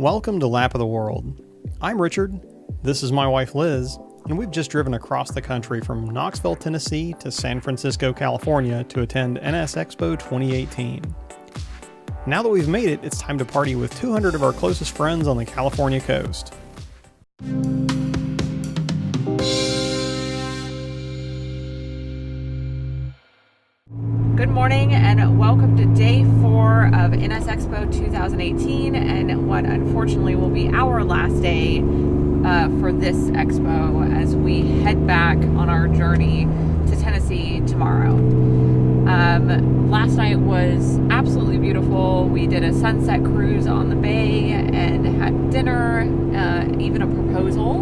Welcome to Lap of the World. I'm Richard, this is my wife Liz, and we've just driven across the country from Knoxville, Tennessee to San Francisco, California to attend NSXPO 2018. Now that we've made it, it's time to party with 200 of our closest friends on the California coast. Good morning and welcome to day 4 of NSXPO 2018 and what unfortunately will be our last day for this expo as we head back on our journey to Tennessee tomorrow. Last night was absolutely beautiful. We did a sunset cruise on the bay and had dinner, even a proposal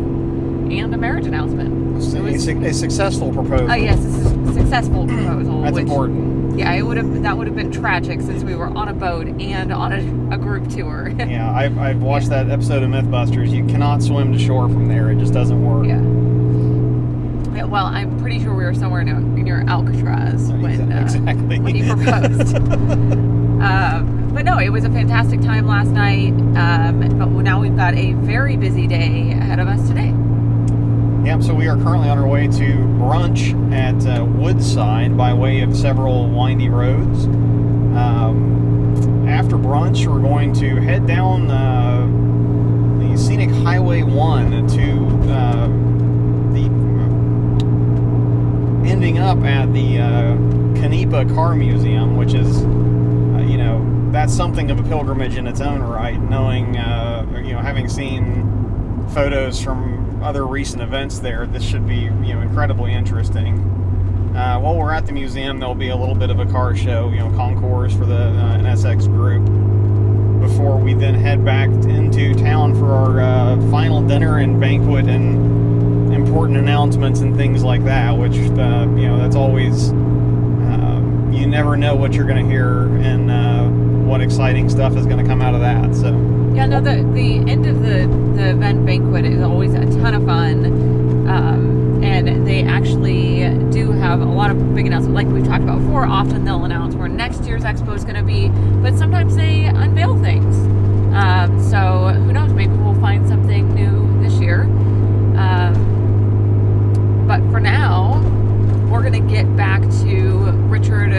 and a marriage announcement. A successful proposal. Yes, a successful proposal. That's important. Yeah, that would have been tragic since we were on a boat and on a group tour. Yeah, I've watched that episode of Mythbusters. You cannot swim to shore from there. It just doesn't work. Yeah. Well, I'm pretty sure we were somewhere near Alcatraz when he proposed. But no, it was a fantastic time last night. But now we've got a very busy day ahead of us today. Yep, so we are currently on our way to brunch at Woodside by way of several windy roads. After brunch, we're going to head down the scenic Highway 1 to ending up at the Canepa Car Museum, which is, that's something of a pilgrimage in its own right, knowing, having seen photos from other recent events there. This should be, incredibly interesting. While we're at the museum, there'll be a little bit of a car show, concours for the NSX group, before we then head back into town for our final dinner and banquet and important announcements and things like that, which, that's always, you never know what you're going to hear and what exciting stuff is going to come out of that, so. Yeah, no, the end of the event banquet is always a ton of fun, and they actually do have a lot of big announcements. Like we've talked about before, often they'll announce where next year's expo is going to be, but sometimes they unveil things. So who knows, maybe we'll find something new this year. But for now, we're going to get back to Richard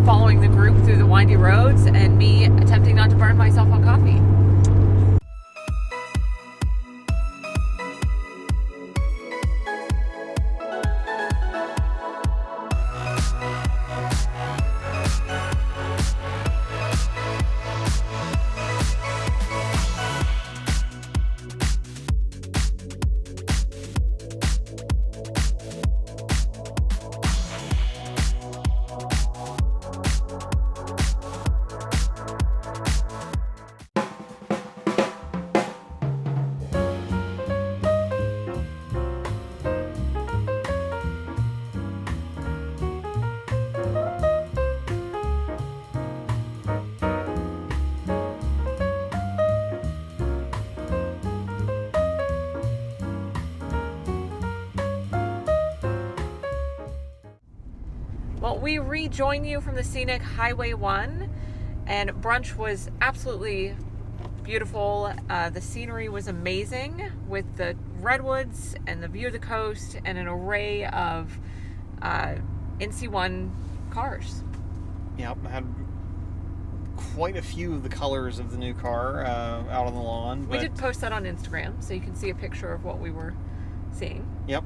following the group through the windy roads and me attempting not to burn myself on coffee. Well, we rejoin you from the scenic Highway 1, and brunch was absolutely beautiful. The scenery was amazing with the redwoods and the view of the coast and an array of NC1 cars. Yep, I had quite a few of the colors of the new car out on the lawn. We did post that on Instagram, so you can see a picture of what we were seeing. Yep,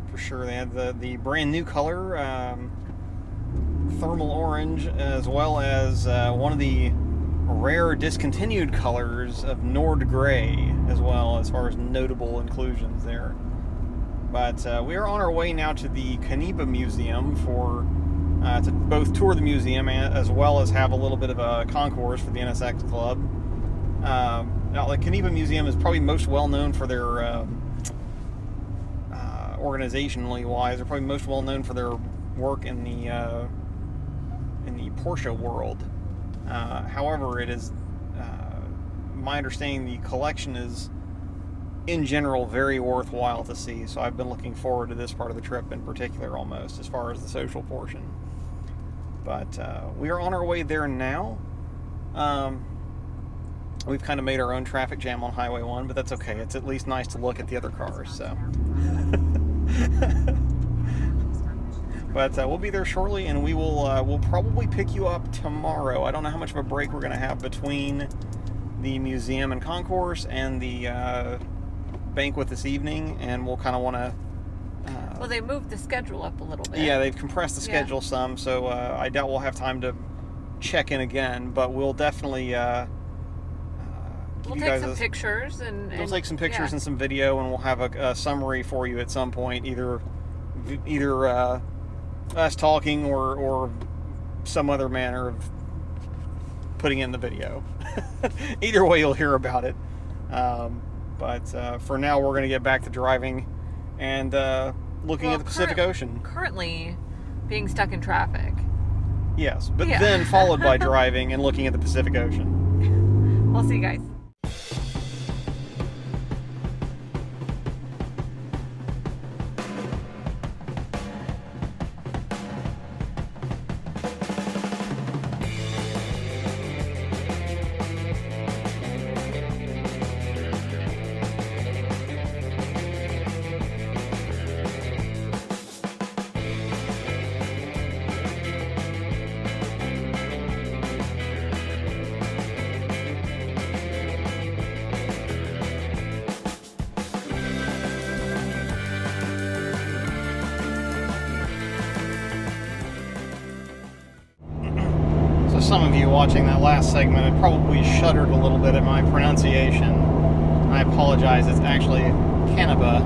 for sure. They had the brand new color, thermal orange, as well as one of the rare discontinued colors of Nord Gray as well, as far as notable inclusions there. But we are on our way now to the Canepa Museum for to both tour the museum as well as have a little bit of a concourse for the NSX Club. Now, the Canepa Museum is probably most well known for their organizationally wise. They're probably most well known for their work in the Porsche world. However, it is my understanding the collection is in general very worthwhile to see, so I've been looking forward to this part of the trip in particular, almost as far as the social portion. But we are on our way there now. We've kind of made our own traffic jam on Highway 1, but that's okay. It's at least nice to look at the other cars, so. But we'll be there shortly, and we'll probably pick you up tomorrow. I don't know how much of a break we're going to have between the museum and concourse and the banquet this evening, and we'll kind of want to... well, they moved the schedule up a little bit. Yeah, they've compressed the schedule some, so I doubt we'll have time to check in again, but we'll definitely... we'll take some pictures we'll take some pictures and some video, and we'll have a summary for you at some point, either us talking or some other manner of putting in the video. Either way, you'll hear about it. But for now, we're going to get back to driving and looking at the Pacific Ocean. Currently being stuck in traffic. Yes, but then followed by driving and looking at the Pacific Ocean. We'll see you guys. Some of you watching that last segment have probably shuddered a little bit at my pronunciation. I apologize, it's actually Canepa,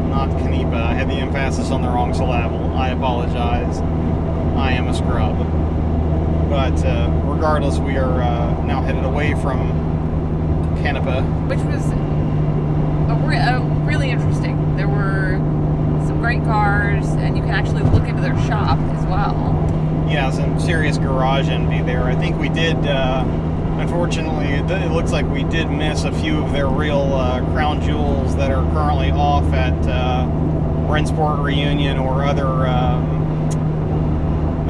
not Canepa. I had the emphasis on the wrong syllable. I apologize. I am a scrub. But regardless, we are now headed away from Canepa. Which was really interesting. There were some great cars, and you can actually look into their shop as well. Yeah, some serious garage envy there. I think we did, unfortunately, it looks like we did miss a few of their real crown jewels that are currently off at Rensport Reunion or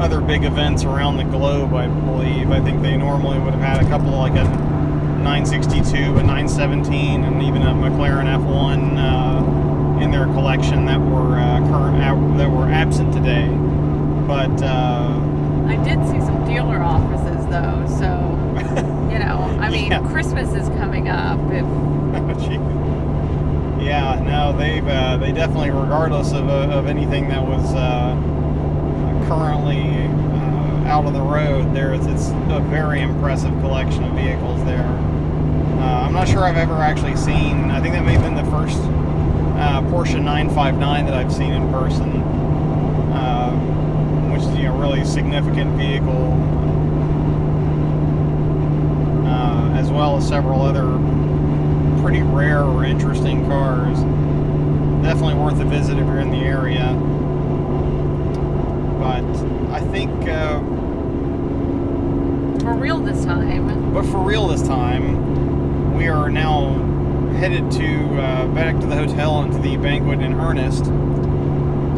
other big events around the globe, I believe. I think they normally would have had a couple, like a 962, a 917, and even a McLaren F1 in their collection that were absent today. But I did see some dealer offices, though, so, you know, I mean, Christmas is coming up. Yeah, no, they definitely, regardless of anything that was currently out on the road, it's a very impressive collection of vehicles there. I'm not sure I've ever actually seen, I think that may have been the first Porsche 959 that I've seen in person. Which is, you know, really significant vehicle, as well as several other pretty rare or interesting cars. Definitely worth a visit if you're in the area. But I think for real this time, we are now headed to back to the hotel and to the banquet in earnest.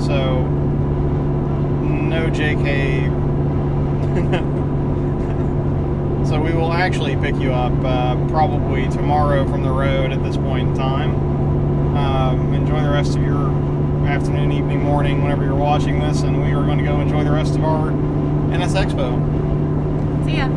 So. No JK. So we will actually pick you up probably tomorrow from the road at this point in time. Enjoy the rest of your afternoon, evening, morning, whenever you're watching this, and we are going to go enjoy the rest of our NSXPO. See ya.